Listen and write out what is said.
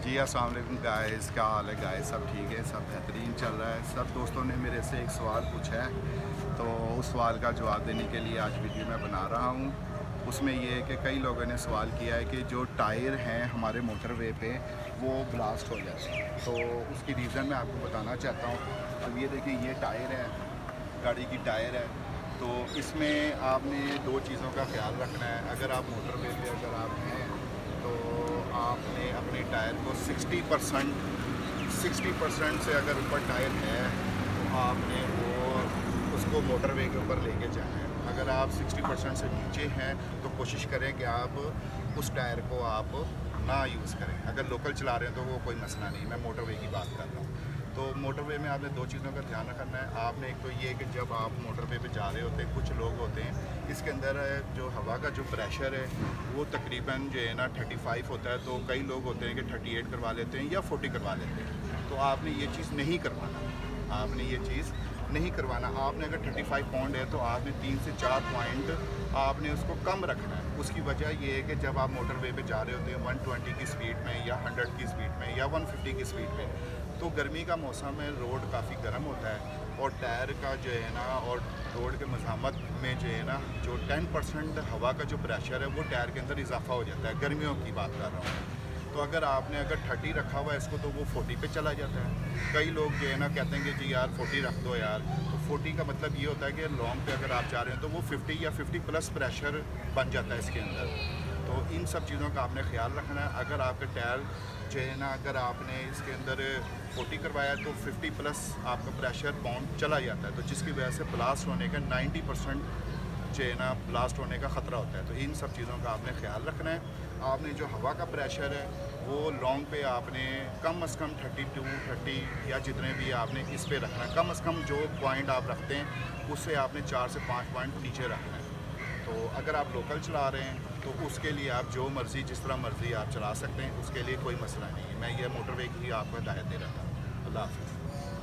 जी अस्सलाम वालेकुम गाइस, क्या हाल है गाइस? सब ठीक है, सब बेहतरीन चल रहा है। सब दोस्तों ने मेरे से एक सवाल पूछा है, तो उस सवाल का जवाब देने के लिए आज वीडियो मैं बना रहा हूँ। उसमें ये है कि कई लोगों ने सवाल किया है कि जो टायर हैं हमारे मोटरवे पे वो ब्लास्ट हो जाते हैं, तो उसकी रीज़न मैं आपको बताना चाहता हूँ। अब ये देखिए, ये टायर है, गाड़ी की टायर है। तो इसमें आपने दो चीज़ों का ख्याल रखना है। अगर आप मोटरवे पे अगर आप हैं तो आपने अपने टायर को 60% से अगर ऊपर टायर है तो आपने वो उसको मोटरवे के ऊपर लेके जाना है। अगर आप 60% से नीचे हैं तो कोशिश करें कि आप उस टायर को आप ना यूज़ करें। अगर लोकल चला रहे हैं तो वो कोई मसला नहीं, मैं मोटरवे की बात कर रहा हूँ। तो मोटरवे में आपने दो चीज़ों का ध्यान रखना है। आपने एक तो ये कि जब आप मोटरवे पे जा रहे होते हैं, कुछ लोग होते हैं इसके अंदर जो हवा का जो प्रेशर है वो तकरीबन जो है ना 35 होता है, तो कई लोग होते हैं कि 38 करवा लेते हैं या 40 करवा लेते हैं। तो आपने ये चीज़ नहीं करवाना, आपने ये चीज़ नहीं करवाना। आपने अगर 35 पाउंड है तो आपने 3 से 4 पॉइंट आपने उसको कम रखना है। उसकी वजह ये है कि जब आप मोटरवे पे जा रहे होते हैं 120 की स्पीड में या 100 की स्पीड में या 150 की स्पीड में, तो गर्मी का मौसम है, रोड काफ़ी गर्म होता है और टायर का जो है ना और रोड के मज़ामत में जो है ना जो 10% हवा का जो प्रेशर है वो टायर के अंदर इजाफा हो जाता है। गर्मियों की बात कर रहा हूँ। तो अगर आपने अगर 30 रखा हुआ है इसको तो वो 40 पे चला जाता है। कई लोग जो है ना कहते हैं कि जी यार 40 रख दो यार, तो 40 का मतलब ये होता है कि लॉन्ग पे अगर आप जा रहे हैं तो वो 50 या 50 प्लस प्रेशर बन जाता है इसके अंदर। तो इन सब चीज़ों का आपने ख्याल रखना है। अगर आपके टायर जो है ना अगर आपने इसके अंदर 40 करवाया तो 50 प्लस आपका प्रेशर पाउंड चला जाता है, तो जिसकी वजह से ब्लास्ट होने का 90% जो है ना ब्लास्ट होने का ख़तरा होता है। तो इन सब चीज़ों का आपने ख्याल रखना है। आपने जो हवा का प्रेशर है वो लॉन्ग पे आपने कम से कम 32 30 या जितने भी आपने इस पे रखना है। कम से कम जो पॉइंट आप रखते हैं उससे आपने 4 से 5 पॉइंट नीचे रखना है। तो अगर आप लोकल चला रहे हैं तो उसके लिए आप जो मर्ज़ी जिस तरह मर्ज़ी आप चला सकते हैं, उसके लिए कोई मसला नहीं है। मैं ये मोटरवे की ही आपको हिदायत दे रहा था। अल्लाह हाफ़िज़।